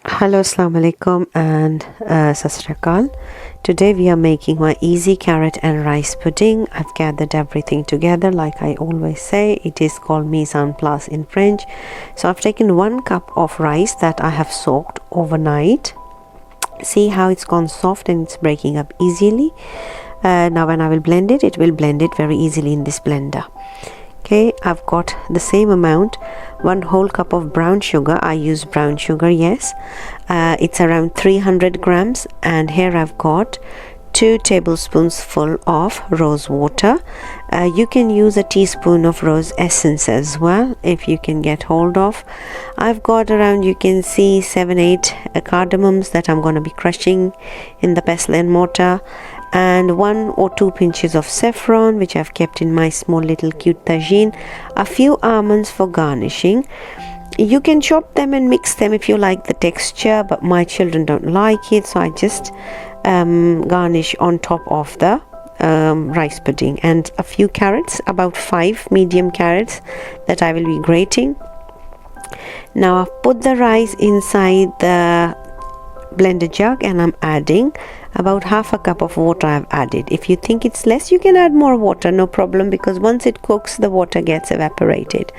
Hello, Assalamu alaikum and Sat Sri Akal. Today we are making my easy carrot and rice pudding. I've gathered everything together like I always say. It is called mise en place in French. So I've taken 1 cup of rice that I have soaked overnight. See how it's gone soft and it's breaking up easily. Now when I will blend it, it will blend it very easily in this blender. Okay, I've got the same amount, 1 whole cup of brown sugar. I use brown sugar, yes. It's around 300 grams, and here I've got 2 tablespoons full of rose water. You can use a teaspoon of rose essence as well if you can get hold of. I've got around, you can see, 7-8 cardamoms that I'm going to be crushing in the pestle and mortar, and 1 or 2 pinches of saffron which I've kept in my small little cute tagine, a few almonds for garnishing. You can chop them and mix them if you like the texture, but my children don't like it, so I just garnish on top of the rice pudding. And a few carrots, about 5 medium carrots that I will be grating. Now I've put the rice inside the blender jug and I'm adding about half a cup of water. I've added. If you think it's less, you can add more water, no problem, because once it cooks the water gets evaporated.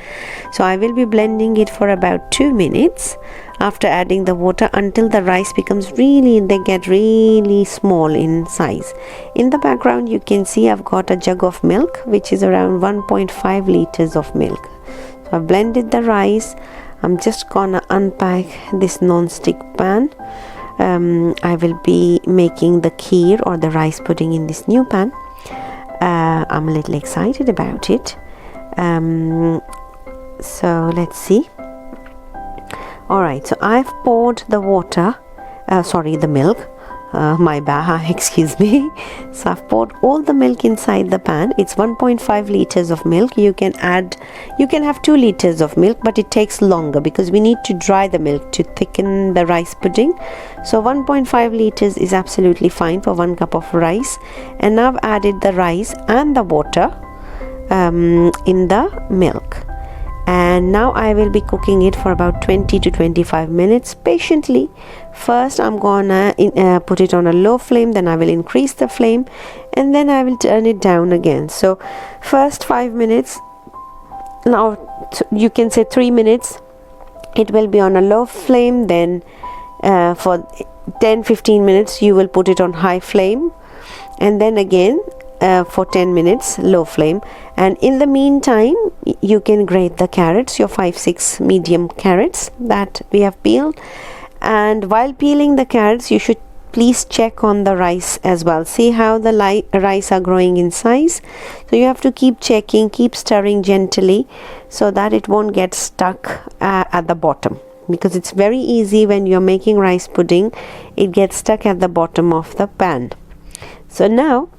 So I will be blending it for about 2 minutes after adding the water until the rice becomes they get really small in size. In the background you can see I've got a jug of milk which is around 1.5 liters of milk. So I've blended the rice. I'm just gonna unpack this non-stick pan. I will be making the kheer or the rice pudding in this new pan. I'm a little excited about it. So let's see. Alright, so I've poured the milk. My bad, excuse me. So I've poured all the milk inside the pan. It's 1.5 liters of milk. You can have 2 liters of milk, but it takes longer because we need to dry the milk to thicken the rice pudding. So 1.5 liters is absolutely fine for 1 cup of rice. And now I've added the rice and the water in the milk. And now I will be cooking it for about 20 to 25 minutes patiently. First I'm gonna put it on a low flame, then I will increase the flame, and then I will turn it down again. So first 5 minutes, now you can say 3 minutes, it will be on a low flame. Then for 10-15 minutes you will put it on high flame, and then again for 10 minutes low flame. And in the meantime you can grate the carrots, your 5-6 medium carrots that we have peeled. And while peeling the carrots you should please check on the rice as well. See how the rice are growing in size. So you have to keep checking, keep stirring gently so that it won't get stuck at the bottom, because it's very easy when you're making rice pudding, it gets stuck at the bottom of the pan. So now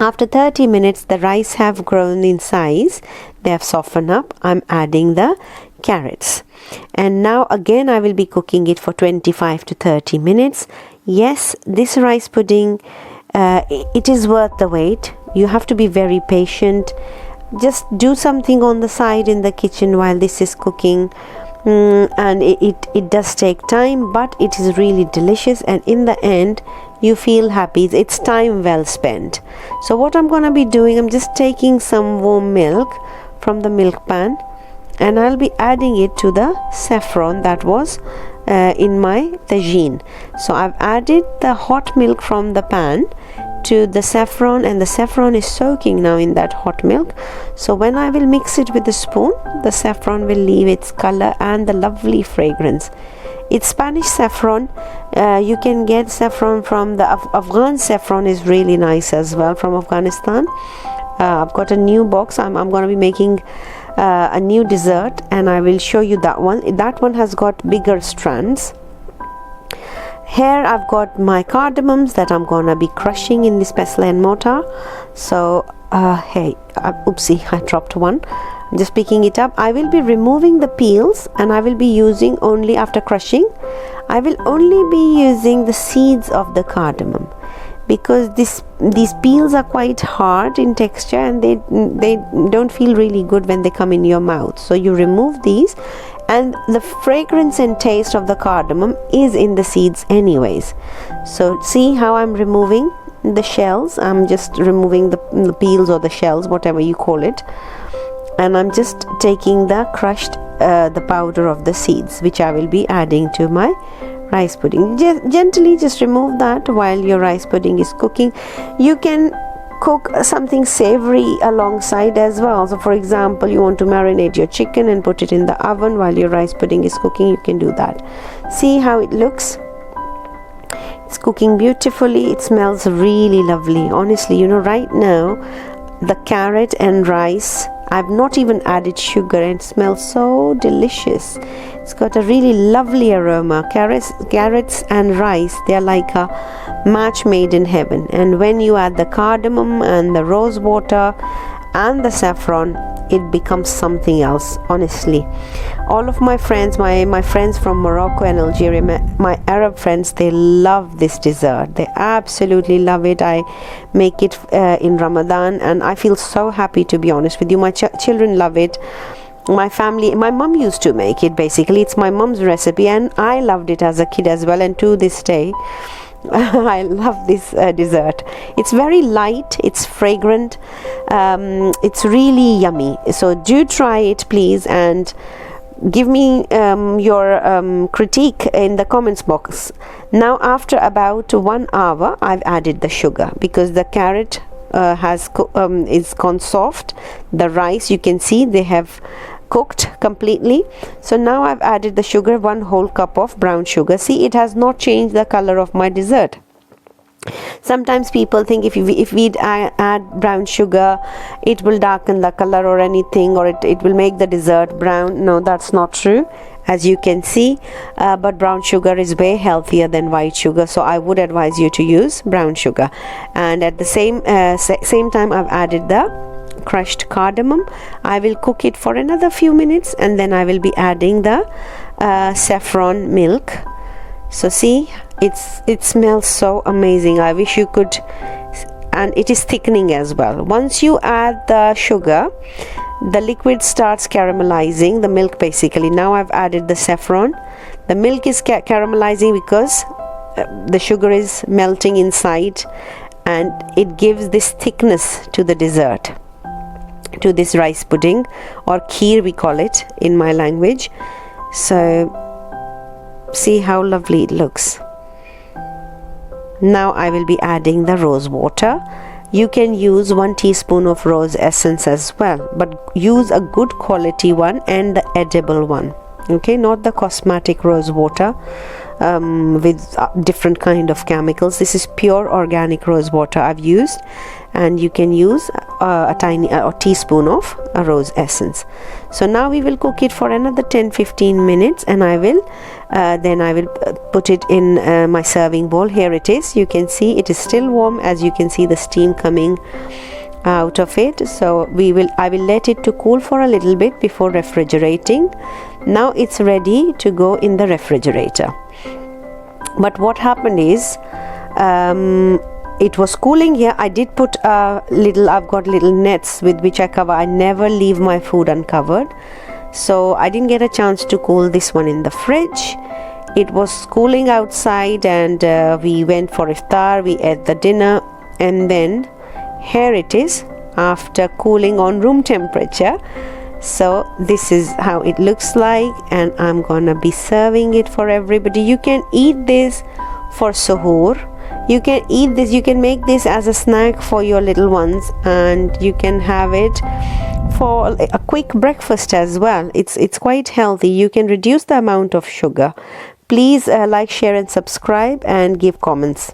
after 30 minutes the rice have grown in size, they have softened up. I'm adding the carrots, and now again I will be cooking it for 25 to 30 minutes. Yes, this rice pudding, it is worth the wait. You have to be very patient. Just do something on the side in the kitchen while this is cooking. And it does take time, but it is really delicious, and in the end you feel happy. It's time well spent. So what I'm gonna be doing, I'm just taking some warm milk from the milk pan, and I'll be adding it to the saffron that was in my tagine. So I've added the hot milk from the pan to the saffron, and the saffron is soaking now in that hot milk. So when I will mix it with the spoon, the saffron will leave its color and the lovely fragrance. It's Spanish saffron. You can get saffron from the Afghan saffron is really nice as well, from Afghanistan. I've got a new box. I'm going to be making a new dessert, and I will show you that one. That one has got bigger strands. Here I've got my cardamoms that I'm gonna be crushing in this pestle and mortar. So oopsie, I dropped one. I'm just picking it up. I will be removing the peels, and I will be using only, after crushing, I will only be using the seeds of the cardamom, because these peels are quite hard in texture and they don't feel really good when they come in your mouth. So you remove these and the fragrance and taste of the cardamom is in the seeds anyways. So see how I'm removing the shells. I'm just removing the peels or the shells, whatever you call it, and I'm just taking the crushed the powder of the seeds, which I will be adding to my rice pudding. Gently just remove that while your rice pudding is cooking. You can cook something savory alongside as well. So for example, you want to marinate your chicken and put it in the oven while your rice pudding is cooking, you can do that. See how it looks? It's cooking beautifully. It smells really lovely. Honestly, you know, right now the carrot and rice, I've not even added sugar, and it smells so delicious. It's got a really lovely aroma. Carrots and rice, they're like a match made in heaven. And when you add the cardamom and the rose water and the saffron, it becomes something else. Honestly, all of my friends, my friends from Morocco and Algeria, my Arab friends, they love this dessert. They absolutely love it. I make it in Ramadan, and I feel so happy, to be honest with you. My children love it. My family, my mom used to make it. Basically, it's my mom's recipe, and I loved it as a kid as well, and to this day I love this dessert. It's very light, it's fragrant, it's really yummy. So do try it, please, and give me your critique in the comments box. Now after about 1 hour, I've added the sugar because the carrot is gone soft. The rice, you can see they have cooked completely. So now I've added the sugar, 1 whole cup of brown sugar. See, it has not changed the color of my dessert. Sometimes people think if we add brown sugar, it will darken the color or anything, or it will make the dessert brown. No, that's not true, as you can see. But brown sugar is way healthier than white sugar, so I would advise you to use brown sugar. And at the same time, I've added the crushed cardamom. I will cook it for another few minutes, and then I will be adding the saffron milk. So see, it smells so amazing. I wish you could. And it is thickening as well. Once you add the sugar, the liquid starts caramelizing, the milk basically. Now I've added the saffron. The milk is caramelizing because the sugar is melting inside, and it gives this thickness to the dessert, to this rice pudding, or kheer we call it in my language. So see how lovely it looks. Now I will be adding the rose water. You can use 1 teaspoon of rose essence as well, but use a good quality one and the edible one, okay, not the cosmetic rose water with different kind of chemicals. This is pure organic rose water I've used, and you can use a teaspoon of rose essence. So now we will cook it for another 10-15 minutes, and I will put it in my serving bowl. Here it is. You can see it is still warm, as you can see the steam coming out of it. So I will let it to cool for a little bit before refrigerating. Now it's ready to go in the refrigerator. But what happened is, it was cooling here. I did put I've got little nets with which I cover. I never leave my food uncovered, so I didn't get a chance to cool this one in the fridge. It was cooling outside, and we went for iftar. We ate the dinner, and then here it is after cooling on room temperature. So this is how it looks like, and I'm gonna be serving it for everybody. You can eat this for suhoor. You can eat this, you can make this as a snack for your little ones, and you can have it for a quick breakfast as well. It's quite healthy. You can reduce the amount of sugar. Please like, share and subscribe, and give comments.